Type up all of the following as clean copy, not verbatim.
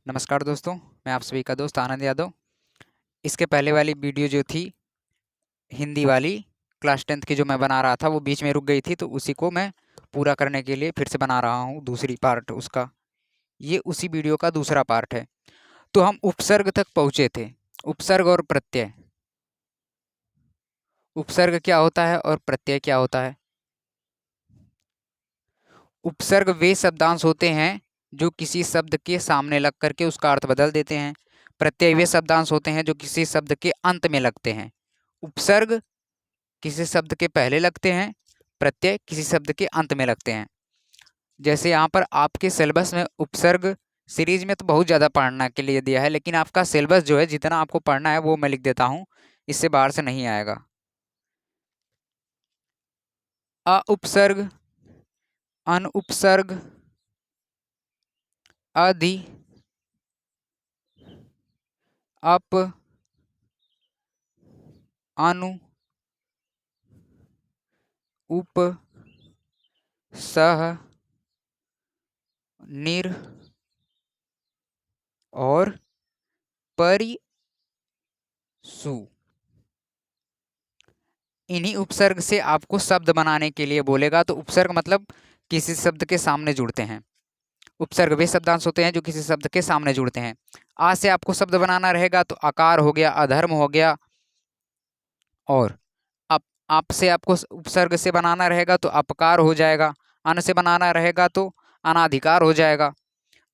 नमस्कार दोस्तों, मैं आप सभी का दोस्त आनंद यादव। इसके पहले वाली वीडियो जो थी हिंदी वाली क्लास 10th की जो मैं बना रहा था वो बीच में रुक गई थी, तो उसी को मैं पूरा करने के लिए फिर से बना रहा हूँ दूसरी पार्ट उसका। ये उसी वीडियो का दूसरा पार्ट है। तो हम उपसर्ग तक पहुँचे थे। उपसर्ग और प्रत्यय। उपसर्ग क्या होता है और प्रत्यय क्या होता है? उपसर्ग वे शब्दांश होते हैं जो किसी शब्द के सामने लग करके उसका अर्थ बदल देते हैं। प्रत्यय वे शब्दांश होते हैं जो किसी शब्द के अंत में लगते हैं। उपसर्ग किसी शब्द के पहले लगते हैं, प्रत्यय किसी शब्द के अंत में लगते हैं। जैसे यहाँ पर आपके सिलेबस में उपसर्ग सीरीज में तो बहुत ज़्यादा पढ़ने के लिए दिया है, लेकिन आपका सिलेबस जो है जितना आपको पढ़ना है वो मैं लिख देता हूँ, इससे बाहर से नहीं आएगा। अ उपसर्ग, अन उपसर्ग, अधि, अप, अनु, उप, सह, निर और परि, सु। इन्हीं उपसर्ग से आपको शब्द बनाने के लिए बोलेगा। तो उपसर्ग मतलब किसी शब्द के सामने जुड़ते हैं। उपसर्ग वे शब्दांश होते हैं जो किसी शब्द के सामने जुड़ते हैं। आ से आपको शब्द बनाना रहेगा तो आकार हो गया, अधर्म हो गया। और आप से आपको उपसर्ग से बनाना रहेगा तो अपकार हो जाएगा। अन से बनाना रहेगा तो अनाधिकार हो जाएगा।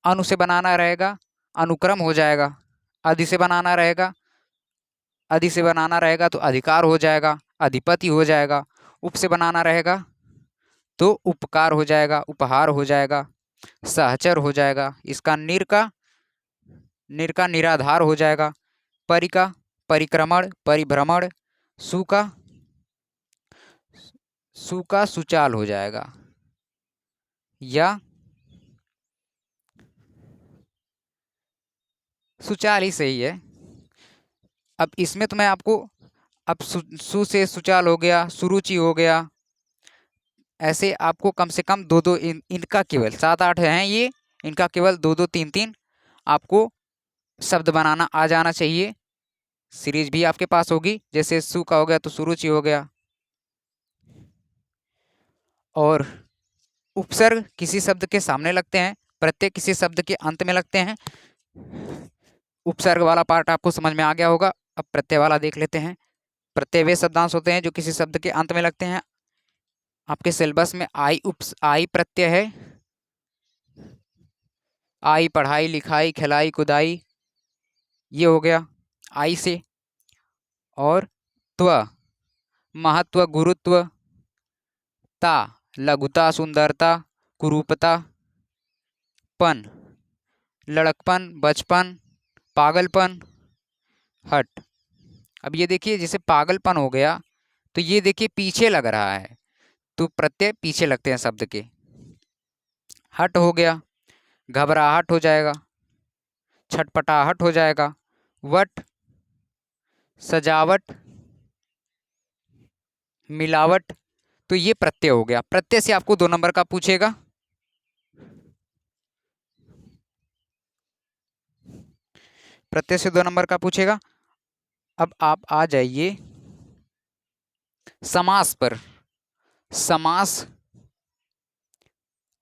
अनु से बनाना रहेगा अनुक्रम हो जाएगा। अधि से बनाना रहेगा अधि से बनाना रहेगा तो अधिकार हो जाएगा, अधिपति हो जाएगा। उप से बनाना रहेगा तो उपकार हो जाएगा, उपहार हो जाएगा, सहचर हो जाएगा। इसका निर का निराधार हो जाएगा। परि का परिक्रमण, परिभ्रमण। सु का सुचाल हो जाएगा। या सुचाल ही सही है। अब इसमें तो मैं आपको अब सु से सुचाल हो गया, सुरुचि हो गया। ऐसे आपको कम से कम दो दो इनका केवल 7-8 हैं ये, इनका केवल 2-2 3-3 आपको शब्द बनाना आ जाना चाहिए। सीरीज भी आपके पास होगी, जैसे सु का हो गया तो सुरुचि हो गया। और उपसर्ग किसी शब्द के सामने लगते हैं, प्रत्यय किसी शब्द के अंत में लगते हैं। उपसर्ग वाला पार्ट आपको समझ में आ गया होगा। अब प्रत्यय वाला देख लेते हैं। प्रत्यय वे शब्दांश होते हैं जो किसी शब्द के अंत में लगते हैं। आपके सिलेबस में आई प्रत्यय है। आई पढ़ाई लिखाई खिलाई कुदाई, ये हो गया आई से। और त्व महत्व गुरुत्व, ता लघुता सुंदरता कुरूपता, पन लड़कपन बचपन पागलपन, हट। अब ये देखिए जैसे पागलपन हो गया तो ये देखिए पीछे लग रहा है, तो प्रत्यय पीछे लगते हैं शब्द के। हट हो गया घबराहट हो जाएगा, छटपटाहट हो जाएगा। वट सजावट मिलावट। तो ये प्रत्यय हो गया। प्रत्यय से आपको 2 नंबर का पूछेगा। प्रत्यय से 2 नंबर का पूछेगा। अब आप आ जाइए समास पर। समास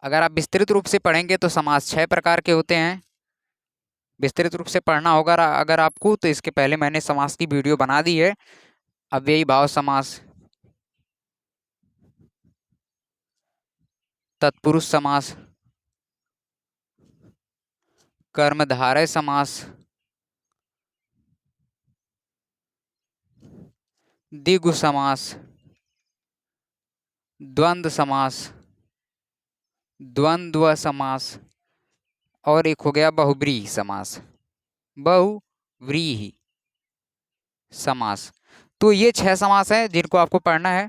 अगर आप विस्तृत रूप से पढ़ेंगे तो समास 6 प्रकार के होते हैं। विस्तृत रूप से पढ़ना होगा अगर आपको, तो इसके पहले मैंने समास की वीडियो बना दी है। अव्ययी भाव समास, तत्पुरुष समास, कर्मधारय समास, द्विगु समास, द्वंद्व समास, द्वंद्व समास और एक हो गया बहुव्रीहि समास। बहुव्रीहि समास। तो ये 6 समास हैं जिनको आपको पढ़ना है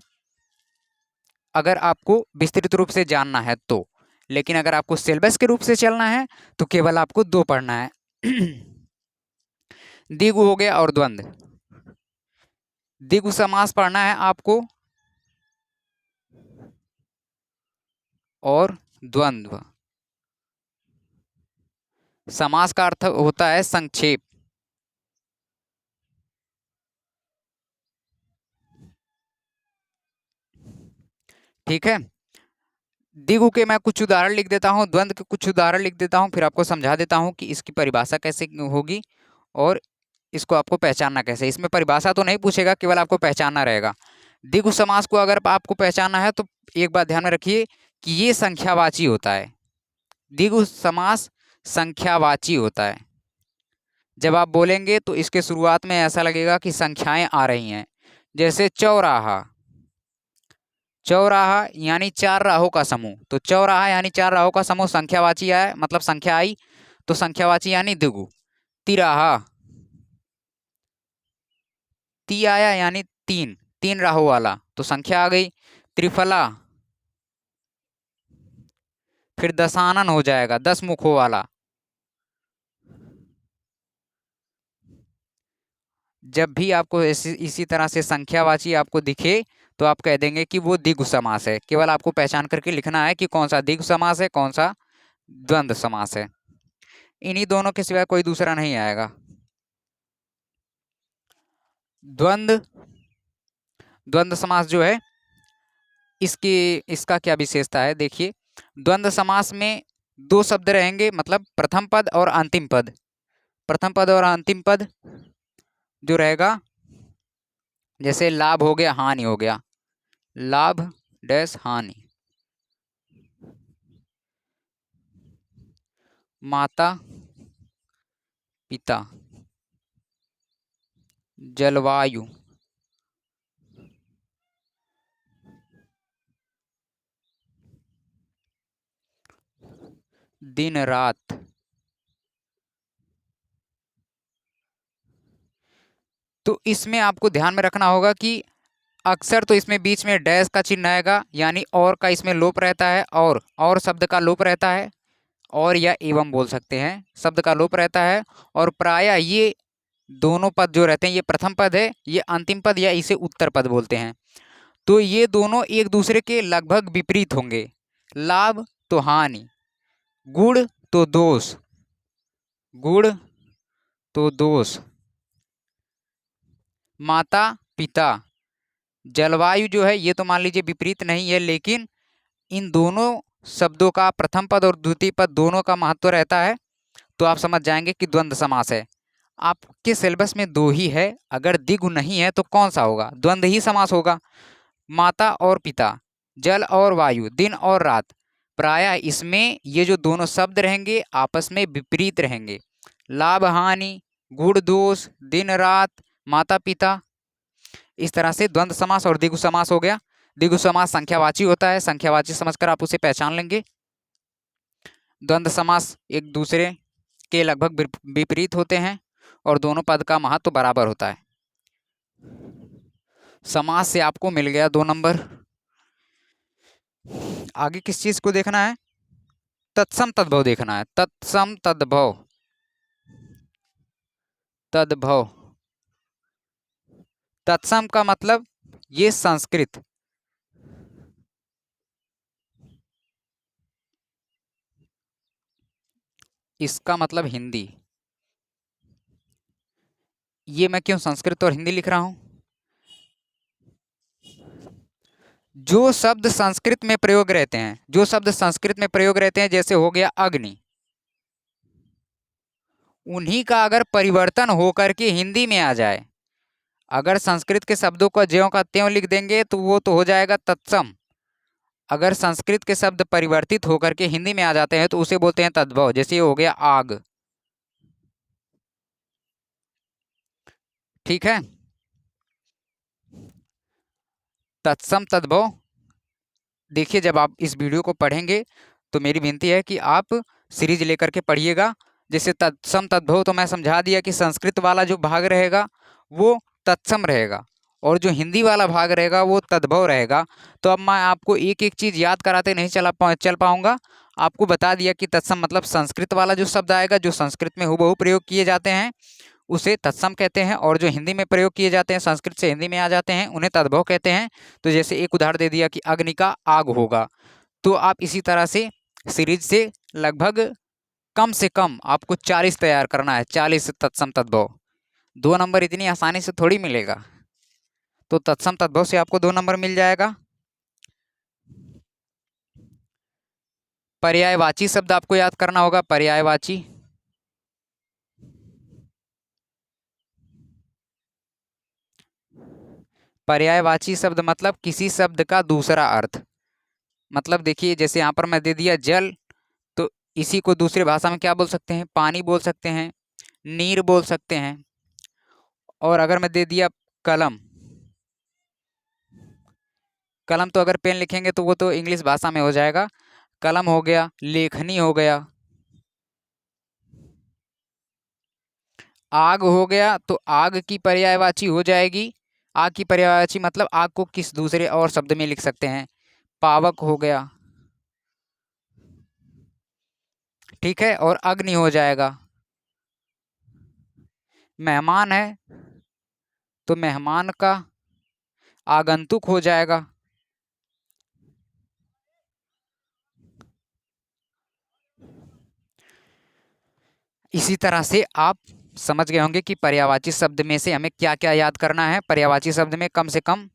अगर आपको विस्तृत रूप से जानना है तो। लेकिन अगर आपको सिलेबस के रूप से चलना है तो केवल आपको 2 पढ़ना है। द्विगु हो गया और द्वंद्व। द्विगु समास पढ़ना है आपको और द्वंद्व। समास का अर्थ होता है संक्षेप। ठीक है, द्विगु के मैं कुछ उदाहरण लिख देता हूँ, द्वंद्व के कुछ उदाहरण लिख देता हूँ, फिर आपको समझा देता हूँ कि इसकी परिभाषा कैसे होगी और इसको आपको पहचानना कैसे। इसमें परिभाषा तो नहीं पूछेगा, केवल आपको पहचानना रहेगा। द्विगु समास को अगर आपको पहचानना है तो एक बात ध्यान में रखिए कि ये संख्यावाची होता है। द्विगु समास संख्यावाची होता है। जब आप बोलेंगे तो इसके शुरुआत में ऐसा लगेगा कि संख्याएं आ रही हैं, जैसे चौराहा। चौराहा यानी चार राहों का समूह, तो चौराहा यानी चार राहों का समूह संख्यावाची आया, मतलब संख्या आई, तो संख्यावाची यानी द्विगु। तिराहा, ती आया यानी तीन, तीन राहों वाला, तो संख्या आ गई। त्रिफला, फिर दशानन हो जाएगा, 10 मुखों वाला। जब भी आपको इसी तरह से संख्यावाची आपको दिखे तो आप कह देंगे कि वो द्विगु समास है। केवल आपको पहचान करके लिखना है कि कौन सा द्विगु समास है, कौन सा द्वंद्व समास है। इन्हीं दोनों के सिवाय कोई दूसरा नहीं आएगा। द्वंद्व, द्वंद्व समास जो है इसका क्या विशेषता है, देखिए। द्वंद्व समास में दो शब्द रहेंगे, मतलब प्रथम पद और अंतिम पद। प्रथम पद और अंतिम पद जो रहेगा, जैसे लाभ हो गया, हानि हो गया, लाभ डैश हानि। माता पिता, जलवायु, दिन रात। तो इसमें आपको ध्यान में रखना होगा कि अक्सर तो इसमें बीच में डैश का चिन्ह आएगा, यानी और का इसमें लोप रहता है, और शब्द का लोप रहता है, और या एवं बोल सकते हैं, शब्द का लोप रहता है। और प्रायः ये दोनों पद जो रहते हैं, ये प्रथम पद है, ये अंतिम पद या इसे उत्तर पद बोलते हैं, तो ये दोनों एक दूसरे के लगभग विपरीत होंगे। लाभ तो हानि, गुण तो दोष, गुण तो दोष, माता पिता, जलवायु जो है ये तो मान लीजिए विपरीत नहीं है, लेकिन इन दोनों शब्दों का प्रथम पद और द्वितीय पद दोनों का महत्व रहता है, तो आप समझ जाएंगे कि द्वंद्व समास है। आपके सिलेबस में दो ही है, अगर द्विगु नहीं है तो कौन सा होगा, द्वंद्व ही समास होगा। माता और पिता, जल और वायु, दिन और रात, प्रायः इसमें ये जो दोनों शब्द रहेंगे आपस में विपरीत रहेंगे। लाभ हानि, गुण दोष, दिन रात, माता पिता, इस तरह से द्वंद्व समास और द्विगु समास हो गया। द्विगु समास संख्यावाची होता है, संख्यावाची समझकर आप उसे पहचान लेंगे। द्वंद्व समास एक दूसरे के लगभग विपरीत होते हैं और दोनों पद का महत्व बराबर होता है। समास से आपको मिल गया 2 नंबर। आगे किस चीज को देखना है, तत्सम तद्भव देखना है। तत्सम तद्भव, तद्भव, तत्सम का मतलब ये संस्कृत, इसका मतलब हिंदी। ये मैं क्यों संस्कृत और हिंदी लिख रहा हूं, जो शब्द संस्कृत में प्रयोग रहते हैं, जो शब्द संस्कृत में प्रयोग रहते हैं, जैसे हो गया अग्नि, उन्हीं का अगर परिवर्तन होकर के हिंदी में आ जाए, अगर संस्कृत के शब्दों को ज्यों का त्यों लिख देंगे तो वो तो हो जाएगा तत्सम। अगर संस्कृत के शब्द परिवर्तित होकर के हिंदी में आ जाते हैं तो उसे बोलते हैं तद्भव। जैसे ये हो गया आग, ठीक है। तत्सम तद्भव, देखिए जब आप इस वीडियो को पढ़ेंगे तो मेरी विनती है कि आप सीरीज लेकर के पढ़िएगा। जैसे तत्सम तद्भव तो मैं समझा दिया कि संस्कृत वाला जो भाग रहेगा वो तत्सम रहेगा और जो हिंदी वाला भाग रहेगा वो तद्भव रहेगा। तो अब मैं आपको एक एक चीज़ याद कराते नहीं चल पाऊंगा। आपको बता दिया कि तत्सम मतलब संस्कृत वाला जो शब्द आएगा, जो संस्कृत में हूबहू प्रयोग किए जाते हैं, उसे तत्सम कहते हैं, और जो हिंदी में प्रयोग किए जाते हैं, संस्कृत से हिंदी में आ जाते हैं, उन्हें तद्भव कहते हैं। तो जैसे एक उदाहरण दे दिया कि अग्नि का आग होगा, तो आप इसी तरह से सीरीज से लगभग कम से कम आपको 40 तैयार करना है, 40 तत्सम तद्भव। 2 नंबर इतनी आसानी से थोड़ी मिलेगा, तो तत्सम तद्भव से आपको 2 नंबर मिल जाएगा। पर्यायवाची शब्द आपको याद करना होगा, पर्यायवाची। पर्यायवाची शब्द मतलब किसी शब्द का दूसरा अर्थ। मतलब देखिए, जैसे यहाँ पर मैं दे दिया जल, तो इसी को दूसरी भाषा में क्या बोल सकते हैं? पानी बोल सकते हैं, नीर बोल सकते हैं। और अगर मैं दे दिया कलम, कलम तो अगर पेन लिखेंगे तो वो तो इंग्लिश भाषा में हो जाएगा। कलम हो गया, लेखनी हो गया। आग हो गया, तो आग की पर्यायवाची हो जाएगी। आग की पर्यायवाची मतलब आग को किस दूसरे और शब्द में लिख सकते हैं? पावक हो गया, ठीक है। और अग्नि हो जाएगा। मेहमान है तो मेहमान का आगंतुक हो जाएगा। इसी तरह से आप समझ गए होंगे कि पर्यायवाची शब्द में से हमें क्या क्या याद करना है। पर्यायवाची शब्द में कम से कम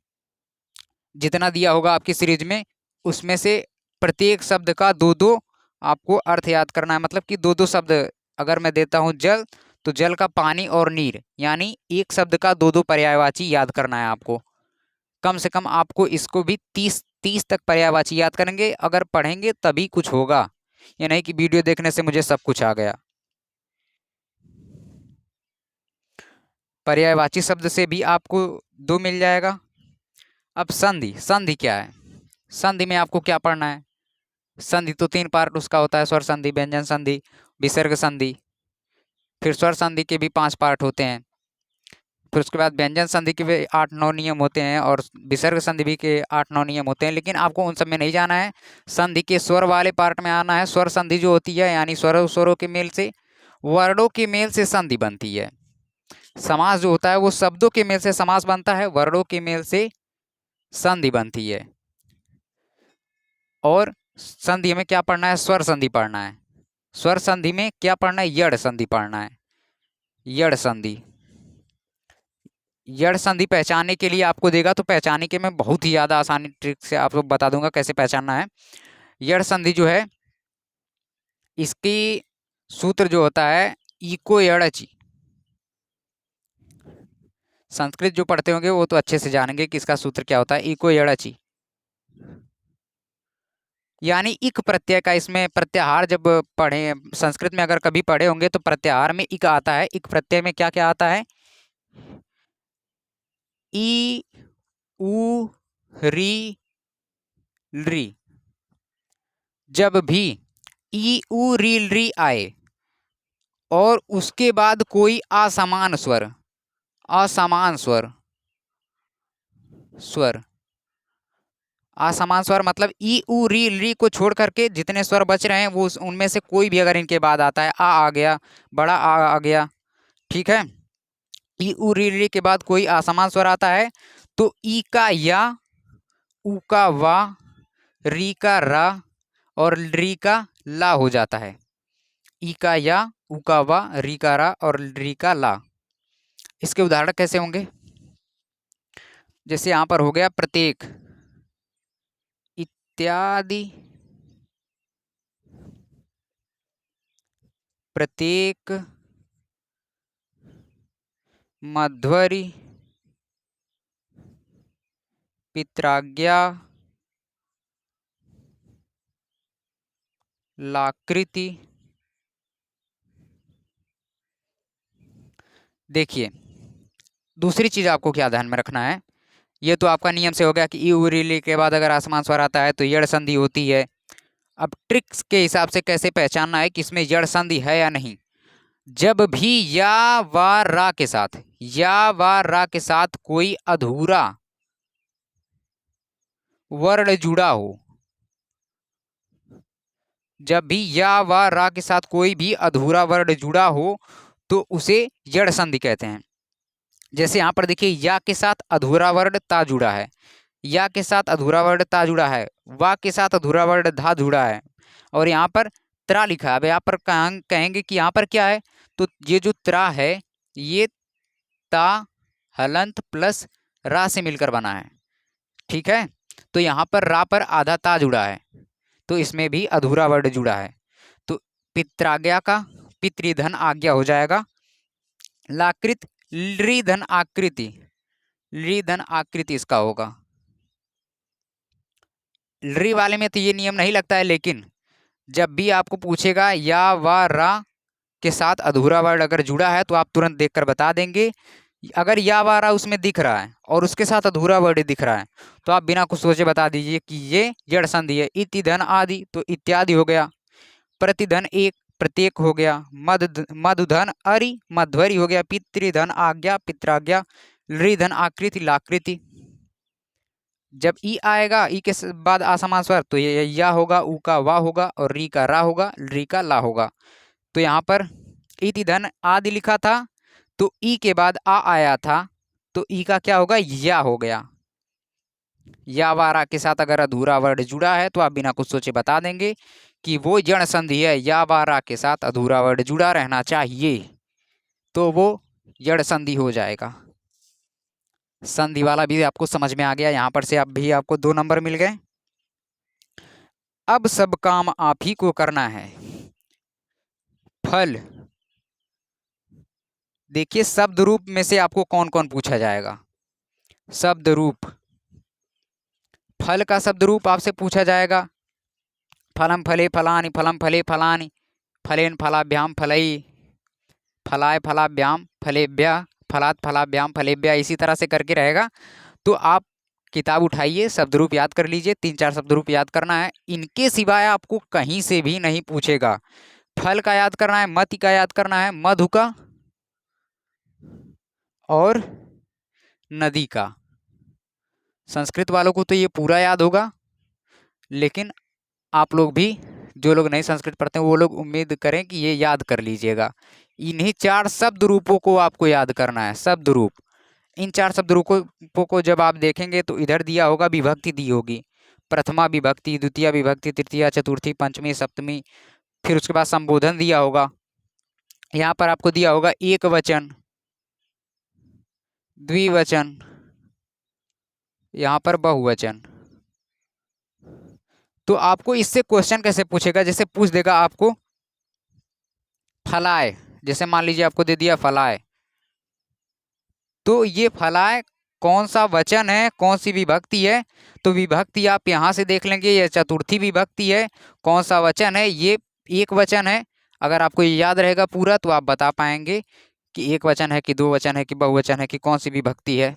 जितना दिया होगा आपकी सीरीज में, उसमें से प्रत्येक शब्द का 2-2 आपको अर्थ याद करना है। मतलब कि 2-2 शब्द अगर मैं देता हूं जल, तो जल का पानी और नीर, यानी एक शब्द का 2-2 पर्यायवाची याद करना है आपको। कम से कम आपको इसको भी 30 तक पर्यायवाची याद करेंगे, अगर पढ़ेंगे तभी कुछ होगा। ये नहीं कि वीडियो देखने से मुझे सब कुछ आ गया। पर्यायवाची शब्द से भी आपको 2 मिल जाएगा। अब संधि, संधि क्या है? संधि में आपको क्या पढ़ना है? संधि तो 3 पार्ट उसका होता है, स्वर संधि, व्यंजन संधि, विसर्ग संधि। फिर स्वर संधि के भी 5 पार्ट होते हैं। फिर उसके बाद व्यंजन संधि के भी 8-9 नियम होते हैं, और विसर्ग संधि भी के 8-9 नियम होते हैं। लेकिन आपको उन सब में नहीं जाना है, संधि के स्वर वाले पार्ट में आना है। स्वर संधि जो होती है, यानी स्वरों स्वरों के मेल से, वर्णों के मेल से संधि बनती है। समास जो होता है वो शब्दों के मेल से समास बनता है, वर्णों के मेल से संधि बनती है। और संधि में क्या पढ़ना है? स्वर संधि पढ़ना है। स्वर संधि में क्या पढ़ना है? यड़ संधि पढ़ना है। यड़ संधि, यड़ संधि पहचानने के लिए आपको देगा, तो पहचानने के मैं बहुत ही ज़्यादा आसानी ट्रिक से आपको बता दूंगा कैसे पहचानना है। यड़ संधि जो है, इसकी सूत्र जो होता है इको यड़ची। संस्कृत जो पढ़ते होंगे वो तो अच्छे से जानेंगे कि इसका सूत्र क्या होता है, इको यड़ची। यानी इक प्रत्यय का इसमें प्रत्याहार जब पढ़े, संस्कृत में अगर कभी पढ़े होंगे तो प्रत्याहार में इक आता है। इक प्रत्यय में क्या क्या आता है? ई, उ, री, री। जब भी ई, उ, री, री आए और उसके बाद कोई असमान स्वर, असमान स्वर, स्वर, असमान स्वर मतलब ई, उ, री, री को छोड़ करके जितने स्वर बच रहे हैं वो उनमें से कोई भी अगर इनके बाद आता है, आ गया, बड़ा आ गया, ठीक है। ई, उ, री, री के बाद कोई असमान स्वर आता है, तो ई का या, उ का वा, री का रा और री का ला हो जाता है। ई का या, उ का वा, री का रा और री का ला। इसके उदाहरण कैसे होंगे? जैसे यहां पर हो गया प्रत्येक, इत्यादि, प्रत्येक, मध्वरी, पित्राज्ञा, लाकृति। देखिए, दूसरी चीज आपको क्या ध्यान में रखना है, ये तो आपका नियम से हो गया कि ई, उ, री, ली के बाद अगर आसमान स्वर आता है तो यड़ संधि होती है। अब ट्रिक्स के हिसाब से कैसे पहचानना है कि इसमें यड़ संधि है या नहीं। जब भी या व रा के साथ, या व रा के साथ कोई अधूरा वर्ण जुड़ा हो, जब भी या व रा के साथ कोई भी अधूरा वर्ण जुड़ा हो तो उसे यड़ संधि कहते हैं। जैसे यहां पर देखिए, या के साथ अधूरा वर्ण ता जुड़ा है, या के साथ अधूरा वर्ण ता जुड़ा है, वा के साथ अधूरा वर्ण धा जुड़ा है, और यहाँ पर त्रा लिखा है। अब यहाँ पर कहेंगे कि यहाँ पर क्या है, तो ये जो त्रा है ये ता हलंत प्लस रा से मिलकर बना है, ठीक है। तो यहाँ पर रा पर आधा ता जुड़ा है, तो इसमें भी अधूरा वर्ड जुड़ा है। तो पित्राज्ञा का पितृधन आज्ञा हो जाएगा। लाकृत लृधन आकृति, लृधन आकृति इसका होगा। लृ वाले में तो ये नियम नहीं लगता है, लेकिन जब भी आपको पूछेगा या व रा के साथ अधूरा वर्ड अगर जुड़ा है तो आप तुरंत देखकर बता देंगे। अगर या व रा उसमें दिख रहा है और उसके साथ अधूरा वर्ड दिख रहा है तो आप बिना कुछ सोचे बता दीजिए कि ये जड़ संधि है। इति धन आदि तो इत्यादि हो गया। प्रतिधन एक प्रत्येक हो गया। मधुधन अरि मध्वरी हो गया। पितृधन आज्ञा पित्राज्ञा। लृधन आकृति लाकृति। जब ई आएगा, ई के बाद असमान स्वर, तो ये या होगा, ऊ का वा होगा और री का रा होगा, री का ला होगा। तो यहाँ पर इति धन आदि लिखा था तो ई के बाद आ आया था, तो ई का क्या होगा, या हो गया। या वारा के साथ अगर अधूरा वर्ड जुड़ा है तो आप बिना कुछ सोचे बता देंगे कि वो जड़ संधि है। या वारा के साथ अधूरा वर्ड जुड़ा रहना चाहिए तो वो जड़ संधि हो जाएगा। संधि वाला भी आपको समझ में आ गया। यहाँ पर से अब भी आपको 2 नंबर मिल गए। अब सब काम आप ही को करना है। फल, देखिए शब्द रूप में से आपको कौन कौन पूछा जाएगा। शब्द रूप, फल का शब्द रूप आपसे पूछा जाएगा। फलम फले फलानि, फलम फले फलानि, फलेन फलाभ्याम फलई, फलाय फलाभ्याम फलेभ्य, फलात फलाभ्याम फलेभ्य, इसी तरह से करके रहेगा। तो आप किताब उठाइए, शब्द रूप याद कर लीजिए। 3-4 शब्द रूप याद करना है। इनके सिवाय आपको कहीं से भी नहीं पूछेगा। फल का याद करना है, मति का याद करना है, मधु का और नदी का। संस्कृत वालों को तो ये पूरा याद होगा, लेकिन आप लोग भी, जो लोग नहीं संस्कृत पढ़ते हैं वो लोग उम्मीद करें कि ये याद कर लीजिएगा। इन्हीं 4 शब्द रूपों को आपको याद करना है। शब्द रूप, इन 4 शब्द रूपों को जब आप देखेंगे तो इधर दिया होगा विभक्ति दी होगी। प्रथमा विभक्ति, द्वितीय विभक्ति, तृतीया, चतुर्थी, पंचमी, सप्तमी। फिर उसके बाद संबोधन दिया होगा। यहाँ पर आपको दिया होगा एक वचन, द्विवचन, यहाँ पर बहुवचन। तो आपको इससे क्वेश्चन कैसे पूछेगा, जैसे पूछ देगा आपको फलाए, जैसे मान लीजिए आपको दे दिया फलाए, तो ये फलाए कौन सा वचन है, कौन सी विभक्ति है। तो विभक्ति आप यहाँ से देख लेंगे, ये चतुर्थी विभक्ति है। कौन सा वचन है, ये एक वचन है। अगर आपको ये याद रहेगा पूरा तो आप बता पाएंगे कि एक वचन है कि 2 वचन है कि बहुवचन है कि कौन सी विभक्ति है।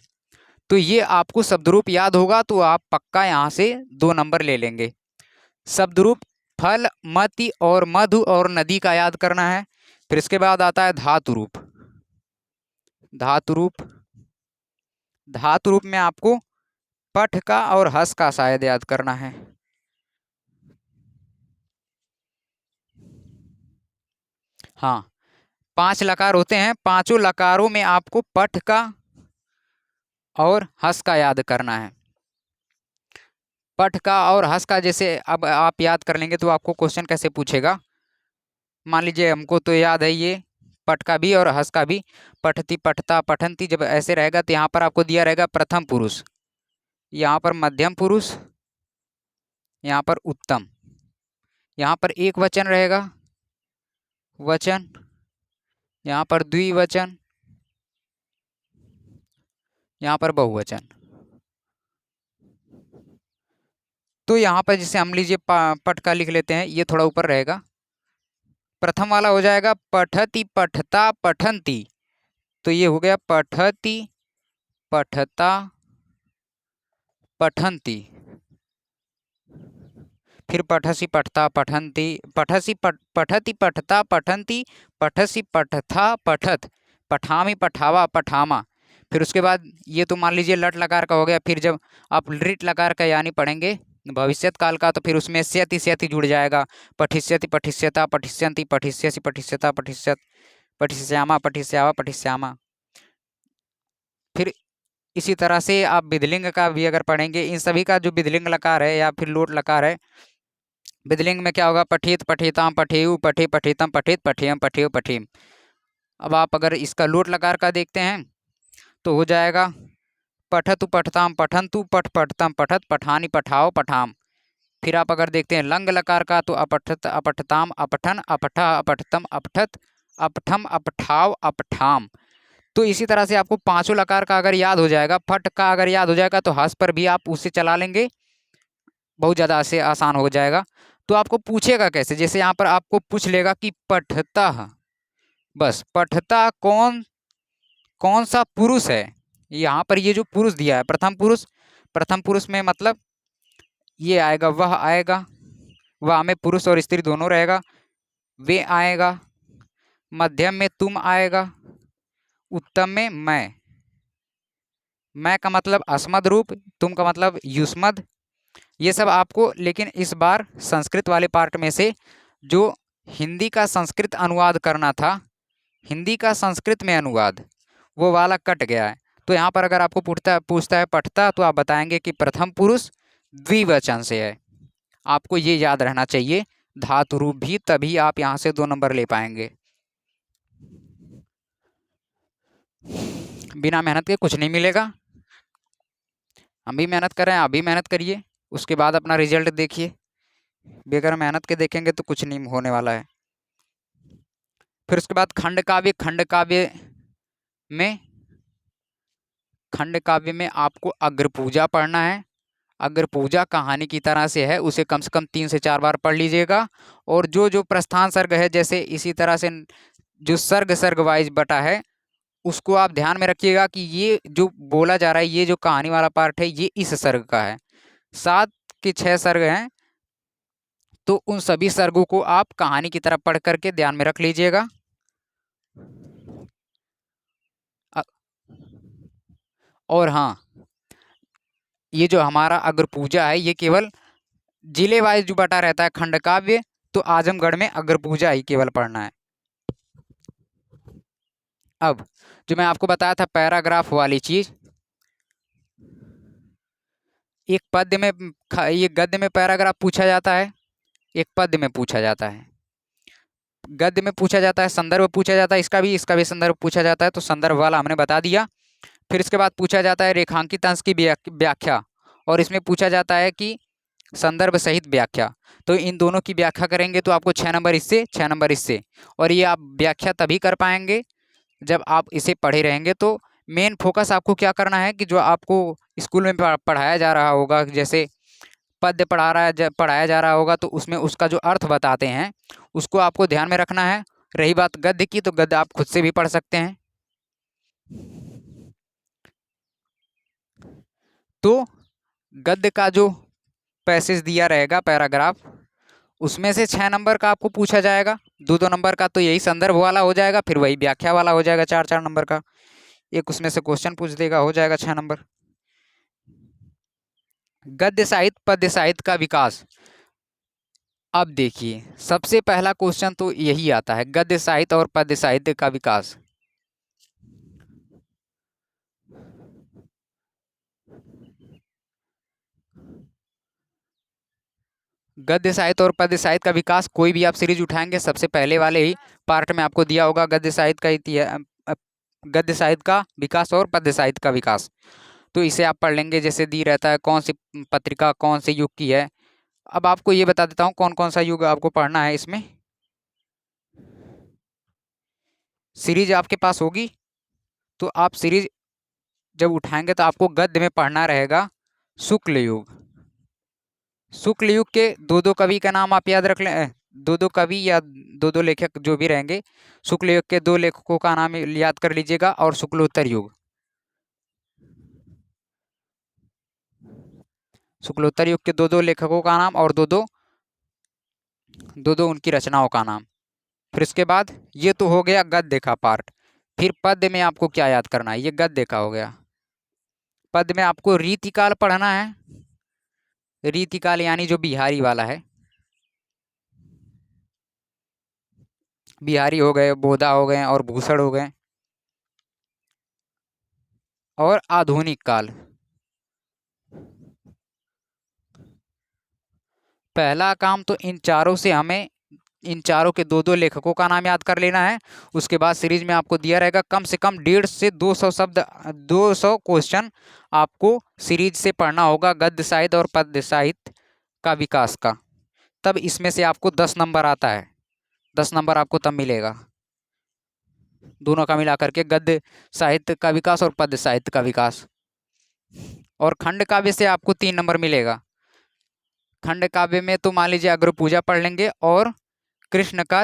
तो ये आपको शब्दरूप याद होगा तो आप पक्का यहाँ से 2 नंबर ले लेंगे। शब्दरूप फल, मति और मधु और नदी का याद करना है। फिर इसके बाद आता है धातु रूप। धातु रूप, धातु रूप में आपको पठ का और हस का शायद याद करना है। हाँ, 5 लकार होते हैं। 5 लकारों में आपको पठ का और हस का याद करना है। पठ का और हस का जैसे अब आप याद कर लेंगे तो आपको क्वेश्चन कैसे पूछेगा। मान लीजिए हमको तो याद है ये पठ का भी और हस का भी। पठती पठता पठंती जब ऐसे रहेगा तो यहाँ पर आपको दिया रहेगा प्रथम पुरुष, यहाँ पर मध्यम पुरुष, यहाँ पर उत्तम, यहाँ पर एक वचन रहेगा वचन, यहाँ पर द्विवचन, यहाँ पर बहुवचन। तो यहाँ पर जैसे हम लीजिए पठ का लिख लेते हैं, ये थोड़ा ऊपर रहेगा। प्रथम वाला हो जाएगा पठति पठता पठंती, तो ये हो गया पठति पठता पठंती। फिर पठसी पठता पठंती, पठसी पठति पठता पठंती, पठसी पठथा पठत, पठामी पठावा पठामा। फिर उसके बाद ये तो मान लीजिए लट लकार का हो गया। फिर जब आप लिट लकार का यानी पढ़ेंगे भविष्यत काल का तो फिर उसमें स्यति स्यति जुड़ जाएगा। पठिष्यति पठिष्यता पठिष्यंति पठिष्यसि पठिष्यता पठिष्यत, पठिष्यामा पठिष्यावा पठिष्यामा। फिर इसी तरह से आप विधिलिंग का भी अगर पढ़ेंगे, इन सभी का जो विधिलिंग लकार है या फिर लोट लकार है विधिलिंग में क्या होगा? पठित, पठिताम, पठेयु, पठे, पठितम, पठित, पठेयम, पठेयु, पठीम। अब आप अगर इसका लोट लकार का देखते हैं तो हो जाएगा पठतु, पठताम, पठन्तु, पठ, पठतम, पठत, पठानी, पठाओ, पठाम। फिर आप अगर देखते हैं लंग लकार का तो अपठत, अपठताम, अपठन, अपठा, अपठतम, अपठत, अपठम, अपठाव, अपठाम। तो इसी तरह से आपको पांचों लकार का अगर याद हो जाएगा, फट का अगर याद हो जाएगा तो हंस पर भी आप उससे चला लेंगे, बहुत ज़्यादा से आसान हो जाएगा। तो आपको पूछेगा कैसे? जैसे यहाँ पर आपको पूछ लेगा कि पठता, बस पठता कौन कौन सा पुरुष है। यहाँ पर ये जो पुरुष दिया है प्रथम पुरुष, प्रथम पुरुष में मतलब ये आएगा, वह आएगा, वह में पुरुष और स्त्री दोनों रहेगा, वे आएगा, मध्यम में तुम आएगा, उत्तम में मैं का मतलब अस्मद रूप, तुम का मतलब युष्मद। ये सब आपको लेकिन इस बार संस्कृत वाले पार्ट में से जो हिंदी का संस्कृत अनुवाद करना था, हिंदी का संस्कृत में अनुवाद, वो वाला कट गया है। तो यहाँ पर अगर आपको पूछता है पठता तो आप बताएंगे कि प्रथम पुरुष द्विवचन से है। आपको ये याद रहना चाहिए, धातु रूप भी, तभी आप यहाँ से 2 नंबर ले पाएंगे। बिना मेहनत के कुछ नहीं मिलेगा। हम भी मेहनत कर रहे हैं, आप भी मेहनत करिए, उसके बाद अपना रिजल्ट देखिए। बगैर मेहनत के देखेंगे तो कुछ नहीं होने वाला है। फिर उसके बाद खंड काव्य, में खंड काव्य में आपको अग्र पूजा पढ़ना है। अग्र पूजा कहानी की तरह से है, उसे कम से कम 3 से 4 बार पढ़ लीजिएगा। और जो जो प्रस्थान सर्ग है, जैसे इसी तरह से जो सर्ग सर्ग वाइज बटा है, उसको आप ध्यान में रखिएगा कि ये जो बोला जा रहा है, ये जो कहानी वाला पार्ट है, ये इस सर्ग का है। 7 के 6 सर्ग हैं, तो उन सभी सर्गों को आप कहानी की तरह पढ़ करके ध्यान में रख लीजिएगा। और हाँ, ये जो हमारा अग्र पूजा है, ये केवल जिले वाइज जो बटा रहता है खंड काव्य, तो आजमगढ़ में अग्र पूजा ही केवल पढ़ना है। अब जो मैं आपको बताया था पैराग्राफ वाली चीज, एक पद्य में ये गद्य में पैराग्राफ पूछा जाता है, एक पद्य में पूछा जाता है। गद्य में पूछा जाता है, संदर्भ पूछा जाता है, इसका भी संदर्भ पूछा जाता है, तो संदर्भ वाला हमने बता दिया। फिर इसके बाद पूछा जाता है रेखांकित अंश की व्याख्या, और इसमें पूछा जाता है कि संदर्भ सहित व्याख्या। तो इन दोनों की व्याख्या करेंगे तो आपको 6 नंबर इससे, 6 नंबर इससे। और ये आप व्याख्या तभी कर पाएंगे जब आप इसे पढ़े रहेंगे। तो मेन फोकस आपको क्या करना है कि जो आपको स्कूल में पढ़ाया जा रहा होगा, जैसे पद्य पढ़ाया जा रहा होगा, तो उसमें उसका जो अर्थ बताते हैं उसको आपको ध्यान में रखना है। रही बात गद्य की, तो गद्य आप खुद से भी पढ़ सकते हैं। तो गद्य का जो पैसेज दिया रहेगा पैराग्राफ, उसमें से 6 नंबर का आपको पूछा जाएगा, 2-2 नंबर का तो यही संदर्भ वाला हो जाएगा, फिर वही व्याख्या वाला हो जाएगा 4-4 नंबर का। एक उसमें से क्वेश्चन पूछ देगा, हो जाएगा 6 नंबर। गद्य साहित्य पद्य साहित्य का विकास। अब देखिए, सबसे पहला क्वेश्चन तो यही आता है, गद्य साहित्य और पद्य साहित्य का विकास। गद्य साहित्य और पद्य साहित्य का विकास, कोई भी आप सीरीज उठाएंगे, सबसे पहले वाले ही पार्ट में आपको दिया होगा गद्य साहित्य का इतिहास, गद्य साहित्य का विकास और पद्य साहित्य का विकास। तो इसे आप पढ़ लेंगे, जैसे दी रहता है कौन सी पत्रिका कौन से युग की है। अब आपको ये बता देता हूँ कौन कौन सा युग आपको पढ़ना है इसमें। सीरीज आपके पास होगी तो आप सीरीज जब उठाएंगे तो आपको गद्य में पढ़ना रहेगा शुक्ल युग। शुक्ल युग के 2-2 कवि का नाम आप याद रख लें, 2-2 कवि या 2-2 लेखक जो भी रहेंगे, शुक्ल युग के 2 लेखकों का नाम याद कर लीजिएगा। और शुक्लोत्तर युग, शुक्लोत्तर युग के 2-2 लेखकों का नाम और 2-2 उनकी रचनाओं का नाम। फिर इसके बाद ये तो हो गया गद्य का पार्ट। फिर पद्य में आपको क्या याद करना है, ये गद्य का हो गया। पद्य में आपको रीतिकाल पढ़ना है। रीतिकाल यानी जो बिहारी वाला है, बिहारी हो गए, बोधा हो गए और भूषण हो गए। और आधुनिक काल, पहला काम तो इन चारों से हमें इन चारों के दो दो लेखकों का नाम याद कर लेना है। उसके बाद सीरीज में आपको दिया रहेगा कम से कम 150 से 200 शब्द, 200 क्वेश्चन आपको सीरीज से पढ़ना होगा, गद्य साहित्य और पद्य साहित्य का विकास का। तब इसमें से आपको 10 नंबर आता है, 10 नंबर आपको तब मिलेगा, दोनों का मिला करके, गद्य साहित्य का विकास और पद्य साहित्य का विकास। और खंड काव्य से आपको 3 नंबर मिलेगा। खंड काव्य में तो मान लीजिए अग्र पूजा पढ़ लेंगे और कृष्ण का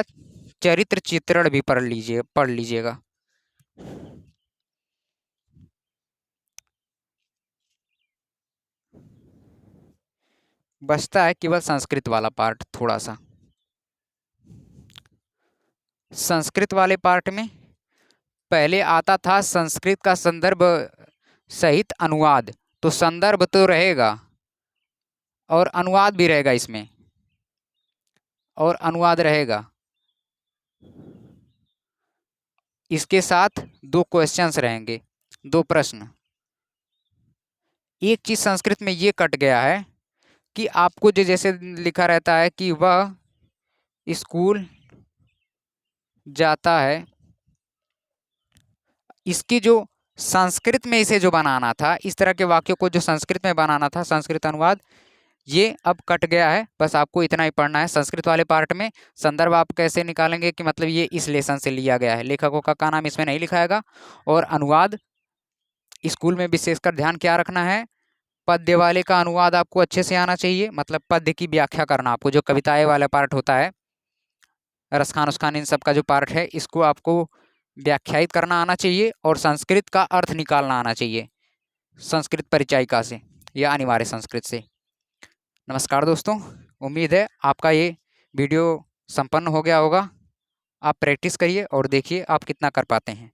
चरित्र चित्रण भी पढ़ लीजिएगा। बचता है केवल संस्कृत वाला पार्ट थोड़ा सा। संस्कृत वाले पार्ट में पहले आता था संस्कृत का संदर्भ सहित अनुवाद, तो संदर्भ तो रहेगा और अनुवाद भी रहेगा इसमें, और अनुवाद रहेगा। इसके साथ 2 क्वेश्चंस रहेंगे, 2 प्रश्न। एक चीज संस्कृत में ये कट गया है कि आपको जो जैसे लिखा रहता है कि वह स्कूल जाता है, इसकी जो संस्कृत में इसे जो बनाना था, इस तरह के वाक्यों को जो संस्कृत में बनाना था, संस्कृत अनुवाद, ये अब कट गया है। बस आपको इतना ही पढ़ना है। संस्कृत वाले पार्ट में संदर्भ आप कैसे निकालेंगे कि मतलब ये इस लेसन से लिया गया है, लेखकों का नाम इसमें नहीं लिखाएगा। और अनुवाद स्कूल में विशेषकर ध्यान क्या रखना है, पद्य वाले का अनुवाद आपको अच्छे से आना चाहिए, मतलब पद्य की व्याख्या करना आपको, जो कविताएं वाला पार्ट होता है, रसखान उसखान इन सब का जो पार्ट है, इसको आपको व्याख्यायित करना आना चाहिए और संस्कृत का अर्थ निकालना आना चाहिए संस्कृत परिचायिका से या अनिवार्य संस्कृत से। नमस्कार दोस्तों, उम्मीद है आपका ये वीडियो संपन्न हो गया होगा। आप प्रैक्टिस करिए और देखिए आप कितना कर पाते हैं।